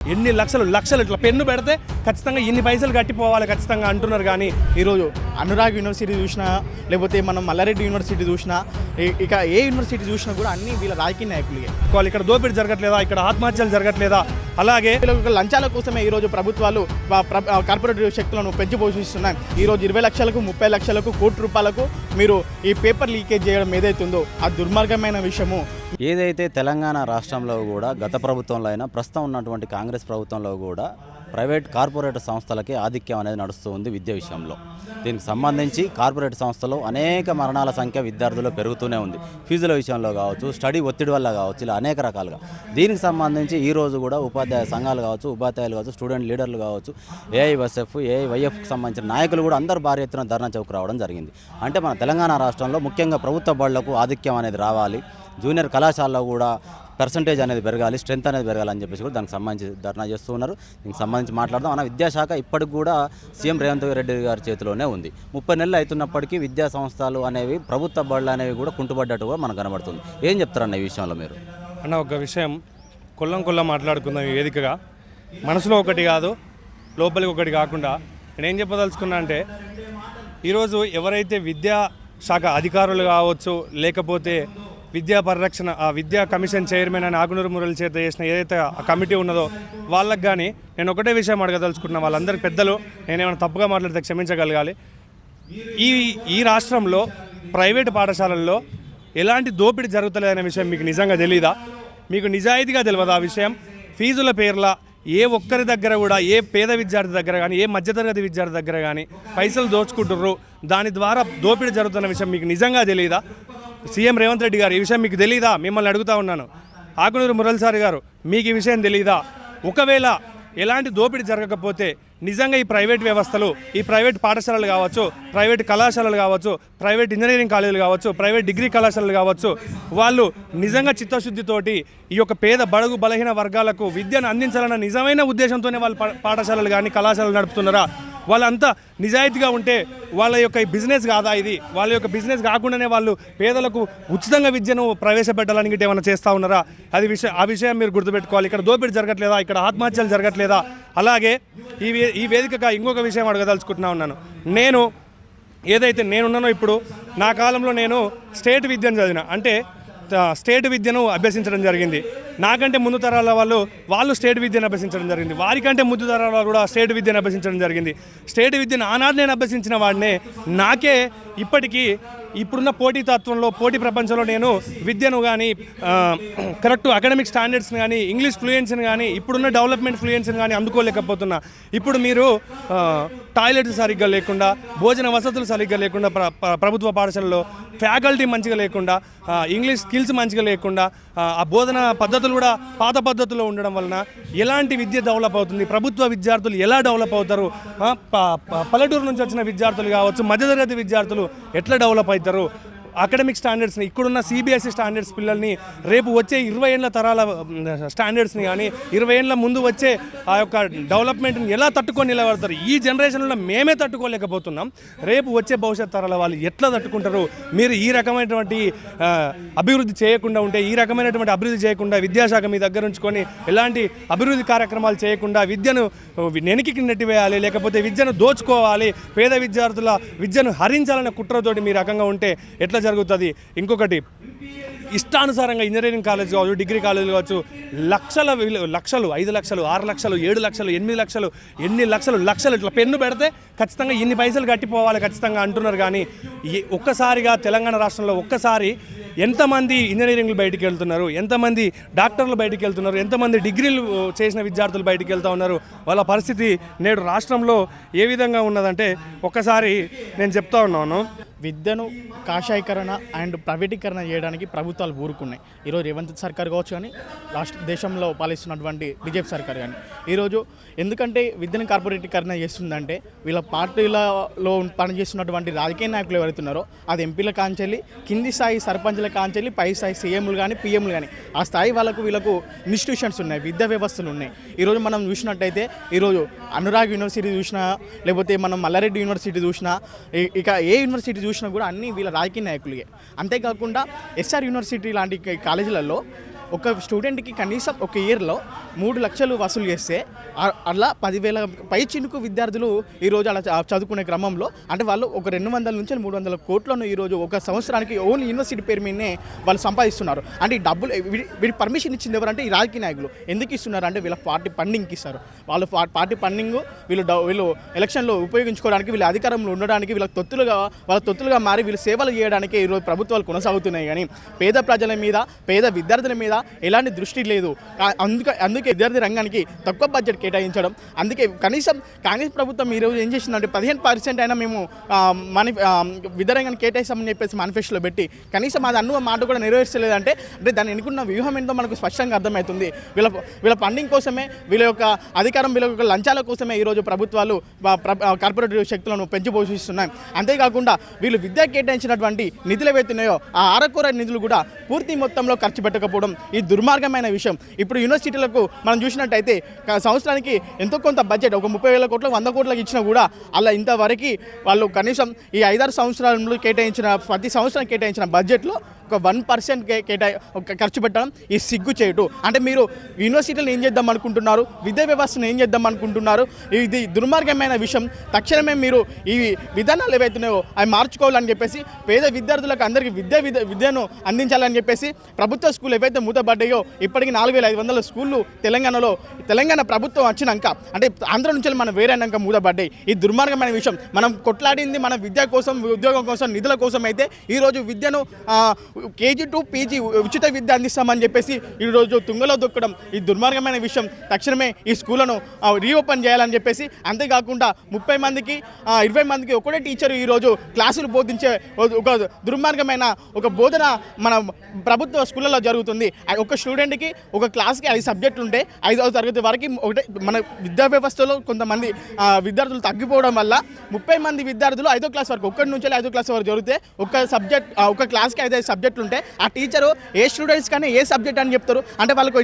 ఎన్ని లక్షలు ఇట్లా పెన్ను పెడితే ఖచ్చితంగా ఇన్ని పైసలు కట్టిపోవాలి ఖచ్చితంగా అంటున్నారు. కానీ ఈరోజు అనురాగ్ యూనివర్సిటీ చూసినా, లేకపోతే మనం మల్లారెడ్డి యూనివర్సిటీ చూసినా, ఇక ఏ యూనివర్సిటీ చూసినా కూడా అన్ని వీళ్ళ రాజకీయ నాయకులే. ఇక్కడ దోపిడీ జరగట్లేదా, ఇక్కడ ఆత్మహత్యలు జరగట్లేదా? అలాగే లంచాల కోసమే ఈరోజు ప్రభుత్వాలు కార్పొరేట్ శక్తులను పెంచి పోషిస్తున్నాయి. ఈరోజు 20 లక్షలకు 30 లక్షలకు కోటి రూపాయలకు మీరు ఈ పేపర్ లీకేజ్ చేయడం ఏదైతుందో అది దుర్మార్గమైన విషయము. ఏదైతే తెలంగాణ రాష్ట్రంలో కూడా గత ప్రభుత్వంలో అయినా ప్రస్తుతం ఉన్నటువంటి కాంగ్రెస్ ప్రభుత్వంలో కూడా ప్రైవేట్ కార్పొరేట్ సంస్థలకే ఆధిక్యం అనేది నడుస్తూ ఉంది విద్య విషయంలో. దీనికి సంబంధించి కార్పొరేట్ సంస్థలు అనేక మరణాల సంఖ్య విద్యార్థులు పెరుగుతూనే ఉంది. ఫీజుల విషయంలో కావచ్చు, స్టడీ ఒత్తిడి వల్ల కావచ్చు, ఇలా అనేక రకాలుగా. దీనికి సంబంధించి ఈరోజు కూడా ఉపాధ్యాయ సంఘాలు కావచ్చు, ఉపాధ్యాయులు కావచ్చు, స్టూడెంట్ లీడర్లు కావచ్చు, ఏఐఎస్ఎఫ్ ఏఐవైఎఫ్కి సంబంధించిన నాయకులు కూడా అందరూ భారీ ఎత్తున ధర్నా చౌక్ రావడం జరిగింది. అంటే మన తెలంగాణ రాష్ట్రంలో ముఖ్యంగా ప్రభుత్వ బడులకు ఆధిక్యం అనేది రావాలి, జూనియర్ కళాశాలలో కూడా పర్సంటేజ్ అనేది పెరగాలి, స్ట్రెంత్ అనేది పెరగాలని చెప్పేసి కూడా దానికి సంబంధించి ధర్నా చేస్తూ ఉన్నారు. దీనికి సంబంధించి మాట్లాడదాం. మన విద్యాశాఖ ఇప్పటికి కూడా సీఎం రేవంత్ రెడ్డి గారి చేతిలోనే ఉంది. 30 నెలలు అవుతున్నప్పటికీ విద్యా సంస్థలు అనేవి, ప్రభుత్వ బడులు అనేవి కూడా కుంటుపడ్డట్టు కూడా మనకు కనబడుతుంది. ఏం చెప్తారన్న ఈ విషయంలో మీరు? అన్న, ఒక విషయం కొల్లం మాట్లాడుకుందాం ఈ వేదికగా. మనసులో ఒకటి కాదు, లోపలికి ఒకటి కాకుండా నేనేం చెప్పదలుచుకున్నా అంటే, ఈరోజు ఎవరైతే విద్యాశాఖ అధికారులు కావచ్చు, లేకపోతే విద్యా పరిరక్షణ విద్యా కమిషన్ చైర్మన్ అని ఆకునూరు మురళి చేత చేసిన ఏదైతే ఆ కమిటీ ఉన్నదో వాళ్ళకి కానీ నేను ఒకటే విషయం అడగదలుచుకున్నా. వాళ్ళందరికీ పెద్దలు, నేనేమైనా తప్పుగా మాట్లాడితే క్షమించగలగాలి. ఈ రాష్ట్రంలో ప్రైవేటు పాఠశాలల్లో ఎలాంటి దోపిడీ జరుగుతలేదనే విషయం మీకు నిజంగా తెలీదా? మీకు నిజాయితీగా తెలియదు ఆ విషయం? ఫీజుల పేర్ల ఏ ఒక్కరి దగ్గర కూడా, ఏ పేద విద్యార్థి దగ్గర కానీ, ఏ మధ్యతరగతి విద్యార్థి దగ్గర కానీ పైసలు దోచుకుంటుర్రు, దాని ద్వారా దోపిడీ జరుగుతున్న విషయం మీకు నిజంగా తెలీదా? సీఎం రేవంత్ రెడ్డి గారు, ఈ విషయం మీకు తెలీదా? మిమ్మల్ని అడుగుతా ఉన్నాను. ఆకునూరు మురళిసారి గారు, మీకు ఈ విషయం తెలీదా? ఒకవేళ ఎలాంటి దోపిడీ జరగకపోతే నిజంగా ఈ ప్రైవేట్ వ్యవస్థలు, ఈ ప్రైవేట్ పాఠశాలలు కావచ్చు, ప్రైవేట్ కళాశాలలు కావచ్చు, ప్రైవేట్ ఇంజనీరింగ్ కాలేజీలు కావచ్చు, ప్రైవేట్ డిగ్రీ కళాశాలలు కావచ్చు, వాళ్ళు నిజంగా చిత్తశుద్ధితోటి ఈ యొక్క పేద బడుగు బలహీన వర్గాలకు విద్యను అందించాలన్న నిజమైన ఉద్దేశంతోనే వాళ్ళు పాఠశాలలు కానీ కళాశాలలు నడుపుతున్నారా? వాళ్ళంతా నిజాయితీగా ఉంటే వాళ్ళ యొక్క బిజినెస్ కాదా ఇది? వాళ్ళ యొక్క బిజినెస్ కాకుండానే వాళ్ళు పేదలకు ఉచితంగా విద్యను ప్రవేశపెట్టాలని గిట్ట ఏమైనా చేస్తూ ఉన్నారా? ఆ విషయం మీరు గుర్తుపెట్టుకోవాలి. ఇక్కడ దోపిడీ జరగట్లేదా, ఇక్కడ ఆత్మహత్యలు జరగట్లేదా? అలాగే ఈ వేదికగా ఇంకొక విషయం అడగదలుచుకుంటున్నా ఉన్నాను. నేను ఏదైతే నేనున్నానో ఇప్పుడు, నా కాలంలో నేను స్టేట్ విద్యను చదివిన, అంటే స్టేట్ విద్యను అభ్యసించడం జరిగింది. నాకంటే ముందు తరాల వాళ్ళు స్టేట్ విద్యను అభ్యసించడం జరిగింది. వారికంటే ముందు తరాల వాళ్ళు కూడా స్టేట్ విద్యను అభ్యసించడం జరిగింది. స్టేట్ విద్యను ఆనాడు నేను అభ్యసించిన వాడినే నాకే ఇప్పటికీ ఇప్పుడున్న పోటీతత్వంలో, పోటీ ప్రపంచంలో నేను విద్యను కానీ, కరెక్ట్ అకాడమిక్ స్టాండర్డ్స్ని కానీ, ఇంగ్లీష్ ఫ్లూయెన్సీని కానీ, ఇప్పుడున్న డెవలప్మెంట్ ఫ్లూయెన్సీని కానీ అందుకోలేకపోతున్నా. ఇప్పుడు మీరు టాయిలెట్స్ సరిగ్గా లేకుండా, భోజన వసతులు సరిగ్గా లేకుండా, ప్రభుత్వ పాఠశాలలో ఫ్యాకల్టీ మంచిగా లేకుండా, ఇంగ్లీష్ స్కిల్స్ మంచిగా లేకుండా, ఆ బోధన పద్ధతులు కూడా పాత పద్ధతుల్లో ఉండడం వలన ఎలాంటి విద్య డెవలప్ అవుతుంది? ప్రభుత్వ విద్యార్థులు ఎలా డెవలప్ అవుతారు? పల్లెటూరు నుంచి వచ్చిన విద్యార్థులు కావచ్చు, మధ్యతరగతి విద్యార్థులు ఎట్లా డెవలప్ అవుతారు? అకాడమిక్ స్టాండర్డ్స్ని, ఇక్కడున్న సిబిఎస్ఈ స్టాండర్డ్స్ పిల్లల్ని రేపు వచ్చే 20 ఏళ్ళ తరాల స్టాండర్డ్స్ని కానీ, 20 ఏళ్ళ ముందు వచ్చే ఆ యొక్క డెవలప్మెంట్ని ఎలా తట్టుకొని నిలబడతారు? ఈ జనరేషన్లో మేమే తట్టుకోలేకపోతున్నాం. రేపు వచ్చే భవిష్యత్ తరాల వాళ్ళు ఎట్లా తట్టుకుంటారు? మీరు ఈ రకమైనటువంటి అభివృద్ధి చేయకుండా ఉంటే, ఈ రకమైనటువంటి అభివృద్ధి చేయకుండా, విద్యాశాఖ మీ దగ్గర ఉంచుకొని ఎలాంటి అభివృద్ధి కార్యక్రమాలు చేయకుండా విద్యను వెనక్కి నెట్టివేయాలి, లేకపోతే విద్యను దోచుకోవాలి, పేద విద్యార్థుల విద్యను హరించాలనే కుట్రతోటి మీ రకంగా ఉంటే ఎట్లా జరుగుతుంది? ఇంకొకటి, ఇష్టానుసారంగా ఇంజనీరింగ్ కాలేజ్ కావచ్చు, డిగ్రీ కాలేజీలు కావచ్చు, లక్షలు 5 లక్షలు 6 లక్షలు 7 లక్షలు 8 లక్షలు, ఎన్ని లక్షలు ఇట్లా పెన్ను పెడితే ఖచ్చితంగా ఇన్ని పైసలు కట్టిపోవాలి ఖచ్చితంగా అంటున్నారు. కానీ ఒక్కసారిగా తెలంగాణ రాష్ట్రంలో ఒక్కసారి ఎంతమంది ఇంజనీరింగ్లు బయటికి వెళ్తున్నారు, ఎంతమంది డాక్టర్లు బయటికి వెళ్తున్నారు, ఎంతమంది డిగ్రీలు చేసిన విద్యార్థులు బయటికి వెళ్తూ ఉన్నారు? వాళ్ళ పరిస్థితి నేడు రాష్ట్రంలో ఏ విధంగా ఉన్నదంటే, ఒక్కసారి నేను చెప్తా ఉన్నాను, విద్యను కాషాయీకరణ అండ్ ప్రైవేటీకరణ చేయడానికి ప్రభుత్వాలు ఊరుకున్నాయి. ఈరోజు రేవంత్ సర్కార్ కావచ్చు, కానీ దేశంలో పాలిస్తున్నటువంటి బీజేపీ సర్కార్ కానీ, ఈరోజు ఎందుకంటే విద్యను కార్పొరేటీకరణ చేస్తుందంటే, వీళ్ళ పార్టీలలో పనిచేస్తున్నటువంటి రాజకీయ నాయకులు ఎవరైతున్నారో, అది ఎంపీల కాంచెల్లి, కింది స్థాయి సర్పంచ్ల కాంచెల్లి, పై స్థాయి సీఎంలు కానీ, పీఎంలు కానీ, ఆ స్థాయి వీళ్ళకు ఇన్స్టిట్యూషన్స్ ఉన్నాయి, విద్యా వ్యవస్థలు ఉన్నాయి. ఈరోజు మనం చూసినట్టయితే, ఈరోజు అనురాగ్ యూనివర్సిటీ చూసినా, లేకపోతే మనం మల్లారెడ్డి యూనివర్సిటీ చూసినా, ఇక ఏ యూనివర్సిటీ చూసినా కూడా అన్ని వీళ్ళ రాజకీయ నాయకులే. అంతేకాకుండా ఎస్ఆర్ యూనివర్సిటీ లాంటి కాలేజీలలో ఒక స్టూడెంట్కి కనీసం ఒక ఇయర్లో 3 లక్షలు వసూలు చేస్తే అలా 10,000 పై చినుకు విద్యార్థులు ఈరోజు అలా చదువుకునే క్రమంలో అంటే వాళ్ళు ఒక 200 నుంచి 300 కోట్లను ఈరోజు ఒక సంవత్సరానికి ఓన్లీ యూనివర్సిటీ పేరు మీదనే వాళ్ళు సంపాదిస్తున్నారు. అంటే ఈ డబ్బులు వీడి పర్మిషన్ ఇచ్చింది ఎవరంటే ఈ రాజకీయ నాయకులు. ఎందుకు ఇస్తున్నారు అంటే వీళ్ళ పార్టీ ఫండింగ్కి ఇస్తారు. వాళ్ళు పార్టీ ఫండింగ్ వీళ్ళు ఎలక్షన్లో ఉపయోగించుకోవడానికి, వీళ్ళ అధికారంలో ఉండడానికి, వాళ్ళ తొత్తులుగా మారి వీళ్ళు సేవలు చేయడానికి ఈరోజు ప్రభుత్వాలు కొనసాగుతున్నాయి. కానీ పేద ప్రజల మీద, పేద విద్యార్థుల మీద ఎలాంటి దృష్టి లేదు. అందుకే విద్యార్థి రంగానికి తక్కువ బడ్జెట్ కేటాయించడం. అందుకే కనీసం కాంగ్రెస్ ప్రభుత్వం ఈరోజు ఏం చేసిందంటే 15% అయినా మేము విద్యారంగాన్ని కేటాయిస్తామని చెప్పేసి మేనిఫెస్టోలో పెట్టి కనీసం అది అన్న మాట కూడా నెరవేర్చలేదంటే అంటే దాన్ని ఎన్నుకున్న వ్యూహం ఏంటో మనకు స్పష్టంగా అర్థమవుతుంది. వీళ్ళ ఫండింగ్ కోసమే, వీళ్ళ యొక్క అధికారం, వీళ్ళ యొక్క లంచాల కోసమే ఈరోజు ప్రభుత్వాలు కార్పొరేటివ్ శక్తులను పెంచి పోషిస్తున్నాయి. అంతేకాకుండా వీళ్ళు విద్య కేటాయించినటువంటి నిధులు ఏవైతున్నాయో ఆ అరకొర నిధులు కూడా పూర్తి మొత్తంలో ఖర్చు పెట్టకపోవడం ఈ దుర్మార్గమైన విషయం. ఇప్పుడు యూనివర్సిటీలకు మనం చూసినట్టయితే సంవత్సరానికి ఎంతో కొంత బడ్జెట్ ఒక 30,000 కోట్లు 100 కోట్లకు ఇచ్చినా కూడా అలా ఇంతవరకు వాళ్ళు కనీసం ఈ 5-6 సంవత్సరాలు ప్రతి సంవత్సరం కేటాయించిన బడ్జెట్లో ఒక 1% ఖర్చు పెట్టడం ఈ సిగ్గు చేయటు. అంటే మీరు యూనివర్సిటీలను ఏం చేద్దాం అనుకుంటున్నారు, విద్యా వ్యవస్థను ఏం చేద్దాం అనుకుంటున్నారు? ఇది దుర్మార్గమైన విషయం. తక్షణమే మీరు ఈ విధానాలు ఏవైతున్నాయో అవి మార్చుకోవాలని చెప్పేసి, పేద విద్యార్థులకు అందరికీ విద్యను అందించాలని చెప్పేసి ప్రభుత్వ స్కూల్ ఏవైతే మూతపడ్డాయో ఇప్పటికీ 4,500 స్కూళ్ళు తెలంగాణ ప్రభుత్వం వచ్చినాక అంటే ఆంధ్ర నుంచి మనం వేరైనాక మూతపడ్డాయి. ఈ దుర్మార్గమైన విషయం. మనం కొట్లాడింది మన విద్య కోసం, ఉద్యోగం కోసం, నిధుల కోసం అయితే ఈరోజు విద్యను KG to PG ఉచిత విద్య అందిస్తామని చెప్పేసి ఈరోజు తుంగలో దొక్కడం ఈ దుర్మార్గమైన విషయం. తక్షణమే ఈ స్కూళ్ళను రీఓపెన్ చేయాలని చెప్పేసి, అంతేకాకుండా 30 మందికి 20 మందికి ఒకటే టీచర్ ఈరోజు క్లాసులు బోధించే ఒక దుర్మార్గమైన ఒక బోధన మన ప్రభుత్వ స్కూళ్ళలో జరుగుతుంది. ఒక స్టూడెంట్కి ఒక క్లాస్కి 5 సబ్జెక్టులు ఉంటే 5వ తరగతి వరకు ఒకటే. మన విద్యా వ్యవస్థలో కొంతమంది విద్యార్థులు తగ్గిపోవడం వల్ల 30 మంది విద్యార్థులు 5వ క్లాస్ వరకు, 1 నుంచి 5వ క్లాస్ వరకు జరిగితే ఒక క్లాస్కి 5 సబ్జెక్టులు ఉంటే ఆ టీచరు ఏ స్టూడెంట్స్ కానీ ఏ సబ్జెక్ట్ అని చెప్తారు. అంటే వాళ్ళకు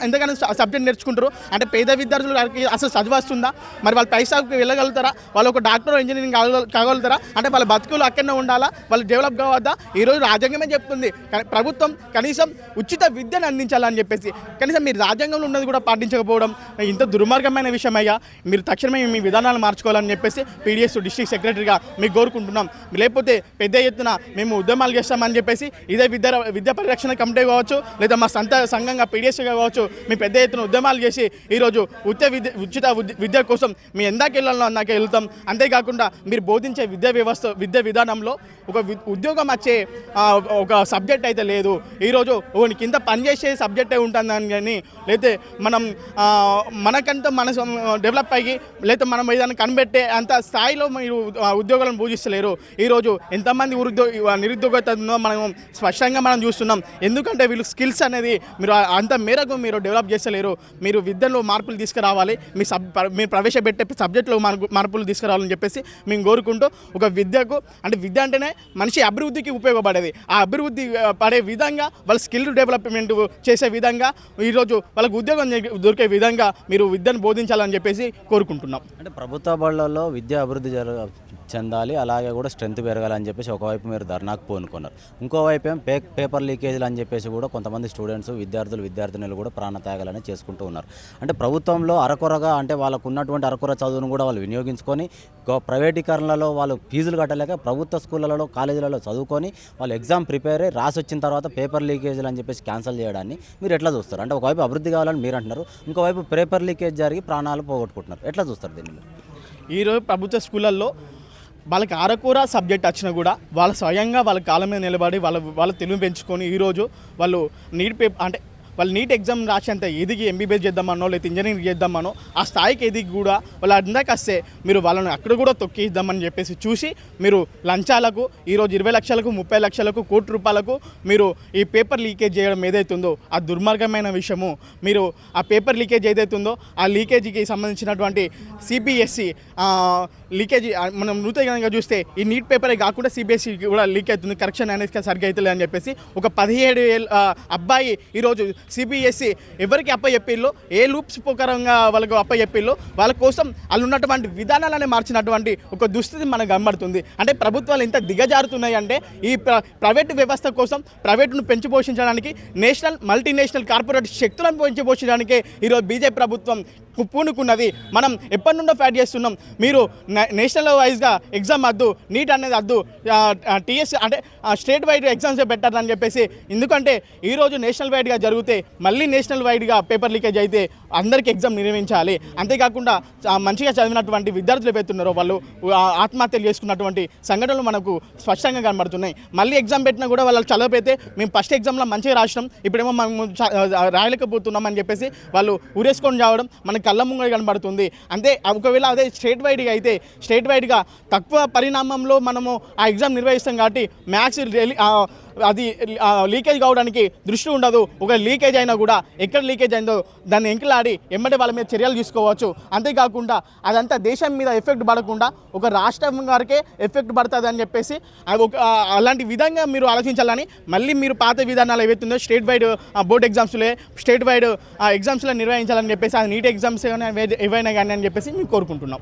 ఎంతగానో సబ్జెక్ట్ నేర్చుకుంటారు. అంటే పేద విద్యార్థులు అసలు చదువు వస్తుందా? మరి వాళ్ళు పైసాకి వెళ్ళగలుగుతారా? వాళ్ళు ఒక డాక్టర్, ఇంజనీరింగ్ కాగలుగుతారా? అంటే వాళ్ళ బతుకులు అక్కడనే ఉండాలా? వాళ్ళు డెవలప్ కావద్దా? ఈరోజు రాజ్యాంగమే చెప్తుంది ప్రభుత్వం కనీసం ఉచిత విద్యను అందించాలని చెప్పేసి. కనీసం మీరు రాజ్యాంగంలో ఉన్నది కూడా పాటించకపోవడం ఇంత దుర్మార్గమైన విషయం అయ్యా. మీరు తక్షణమే మీ విధానాలు మార్చుకోవాలని చెప్పేసి PDS డిస్ట్రిక్ట్ సెక్రటరీగా మీకు కోరుకుంటున్నాం. లేకపోతే పెద్ద ఎత్తున మేము ఉద్యమాలు చేస్తామని చెప్పేసి ఇదే విద్యా పరిరక్షణ కమిటీ కావచ్చు, లేదా మా సంఘంగా PDSగా కావచ్చు, మీ పెద్ద ఎత్తున ఉద్యమాలు చేసి ఈరోజు ఉచిత విద్య కోసం మీ ఎందాక వెళ్ళాలో అందాక వెళ్తాం. అంతేకాకుండా మీరు బోధించే విద్యా విధానంలో ఒక ఉద్యోగం వచ్చే ఒక సబ్జెక్ట్ అయితే లేదు. ఈరోజు కింద పనిచేసే సబ్జెక్టే ఉంటుందని కానీ, లేకపోతే మనకంతా మన డెవలప్ అయ్యి లేదా మనం ఏదైనా కనిపెట్టే అంత స్థాయిలో మీరు ఉద్యోగాలను బోధిస్తలేరు. ఈరోజు ఎంతమంది నిరుద్యోగత మనం స్పష్టంగా మనం చూస్తున్నాం. ఎందుకంటే వీళ్ళు స్కిల్స్ అనేది మీరు అంత మేరకు మీరు డెవలప్ చేస్తలేరు. మీరు విద్యలో మార్పులు తీసుకురావాలి, మీరు ప్రవేశపెట్టే సబ్జెక్టులో మార్పులు తీసుకురావాలని చెప్పేసి మేము కోరుకుంటూ, ఒక విద్యకు అంటే విద్య అంటేనే మనిషి అభివృద్ధికి ఉపయోగపడేది. ఆ అభివృద్ధి పడే విధంగా వాళ్ళ స్కిల్ డెవలప్మెంట్ చేసే విధంగా ఈరోజు వాళ్ళకు ఉద్యోగం దొరికే విధంగా మీరు విద్యను బోధించాలని చెప్పేసి కోరుకుంటున్నాం. అంటే ప్రభుత్వ బడులలో విద్య అభివృద్ధి చెందాలి, అలాగే కూడా స్ట్రెంత్ పెరగాలని చెప్పేసి ఒకవైపు మీరు ధర్నాకు పూనుకున్నారు. ఇంకోవైపు ఏం పేపర్ లీకేజీలు అని చెప్పేసి కూడా కొంతమంది స్టూడెంట్స్, విద్యార్థులు కూడా ప్రాణత్యాగాలని చేసుకుంటూ ఉన్నారు. అంటే ప్రభుత్వంలో అరకొరగా అంటే వాళ్ళకు ఉన్నటువంటి అరకొర చదువును కూడా వాళ్ళు వినియోగించుకొని ప్రైవేటీకరణలో వాళ్ళు ఫీజులు కట్టలేక ప్రభుత్వ స్కూళ్ళలో, కాలేజీలలో చదువుకొని వాళ్ళు ఎగ్జామ్ ప్రిపేర్ అయ్యి రాసి వచ్చిన తర్వాత పేపర్ లీకేజీలు అని చెప్పేసి క్యాన్సిల్ చేయడాన్ని మీరు ఎట్లా చూస్తారు? అంటే ఒకవైపు అభివృద్ధి కావాలని మీరు అంటున్నారు, ఇంకోవైపు పేపర్ లీకేజ్ జరిగి ప్రాణాలు పోగొట్టుకుంటున్నారు. ఎట్లా చూస్తారు దీన్ని? ఈరోజు ప్రభుత్వ స్కూళ్ళల్లో వాళ్ళకి అరకూర సబ్జెక్ట్ వచ్చినా కూడా వాళ్ళ స్వయంగా వాళ్ళ కాళ్ళ మీద నిలబడి వాళ్ళ తెలివి పెంచుకొని ఈరోజు వాళ్ళు నీట్ ఎగ్జామ్ రాసేంత ఎదిగి MBBS చేద్దామనో లేదా ఇంజనీరింగ్ చేద్దామనో ఆ స్థాయికి ఎదిగి కూడా వాళ్ళు అందాక వస్తే మీరు వాళ్ళని అక్కడ కూడా తొక్కిద్దామని చెప్పేసి చూసి మీరు లంచాలకు ఈరోజు 20 లక్షలకు 30 లక్షలకు కోటి రూపాయలకు మీరు ఈ పేపర్ లీకేజ్ చేయడం ఏదైతుందో ఆ దుర్మార్గమైన విషయము. మీరు ఆ పేపర్ లీకేజ్ ఏదైతుందో ఆ లీకేజీకి సంబంధించినటువంటి CBSE లీకేజీ మనం నూతనంగా చూస్తే ఈ నీట్ పేపరే కాకుండా CBSE కూడా లీక్ అవుతుంది, కరెక్షన్ అనేది సరిగ్గా అవుతుంది అని చెప్పేసి ఒక 17 ఏళ్ళ అబ్బాయి ఈరోజు సిబిఎస్ఈ ఎవరికి అప్పచెప్పిల్లో ఏ లూప్స్ ప్రకారంగా వాళ్ళకు అప్పచెప్పిల్లో వాళ్ళ కోసం వాళ్ళు ఉన్నటువంటి విధానాలనే మార్చినటువంటి ఒక దుస్థితి మనకు కనబడుతుంది. అంటే ప్రభుత్వాలు ఎంత దిగజారుతున్నాయి అంటే ఈ ప్రైవేటు వ్యవస్థ కోసం ప్రైవేటును పెంచి పోషించడానికి నేషనల్ మల్టీనేషనల్ కార్పొరేట్ శక్తులను పెంచి పోషించడానికే ఈరోజు బీజేపీ ప్రభుత్వం పూనుకున్నది. మనం ఎప్పటి నుండో ఫైట్ చేస్తున్నాం. మీరు నేషనల్ వైజ్గా ఎగ్జామ్ వద్దు, నీట్ అనేది వద్దు, టీఎస్ అంటే స్టేట్ వైడ్ ఎగ్జామ్స్ పెట్టారని చెప్పేసి. ఎందుకంటే ఈరోజు నేషనల్ వైడ్గా జరిగితే మళ్ళీ నేషనల్ వైడ్గా పేపర్ లీకేజ్ అయితే అందరికీ ఎగ్జామ్ నిర్వహించాలి. అంతేకాకుండా మంచిగా చదివినటువంటి విద్యార్థులు ఏవైతున్నారో వాళ్ళు ఆత్మహత్యలు చేసుకున్నటువంటి సంఘటనలు మనకు స్పష్టంగా కనబడుతున్నాయి. మళ్ళీ ఎగ్జామ్ పెట్టినా కూడా వాళ్ళు చదవకపోతే మేము ఫస్ట్ ఎగ్జామ్లో మంచిగా రాసినాం, ఇప్పుడేమో మేము రాయలేకపోతున్నాం అని చెప్పేసి వాళ్ళు ఊరేసుకొని రావడం మనకి కళ్ళ ముంగ కనబడుతుంది. అంతే ఒకవేళ అదే స్టేట్ వైడ్గా అయితే స్టేట్ వైడ్గా తక్కువ పరిణామంలో మనము ఆ ఎగ్జామ్ నిర్వహిస్తాం కాబట్టి మ్యాథ్స్ అది లీకేజ్ కావడానికి దృష్టి ఉండదు. ఒక లీకేజ్ అయినా కూడా ఎక్కడ లీకేజ్ అయిందో దాన్ని ఎంకలాడి ఎమ్మటి వాళ్ళ మీద చర్యలు తీసుకోవచ్చు. అంతేకాకుండా అదంతా దేశం మీద ఎఫెక్ట్ పడకుండా ఒక రాష్ట్రం గారికే ఎఫెక్ట్ పడుతుంది అని చెప్పేసి అలాంటి విధంగా మీరు ఆలోచించాలని మళ్ళీ మీరు పాత విధానాలు ఏవైతుందో స్టేట్ వైడ్ బోర్డ్ ఎగ్జామ్స్లే స్టేట్ వైడ్ ఎగ్జామ్స్లో నిర్వహించాలని చెప్పేసి అది నీట్ ఎగ్జామ్స్ ఏవైనా కానీ అని చెప్పేసి మేము కోరుకుంటున్నాం.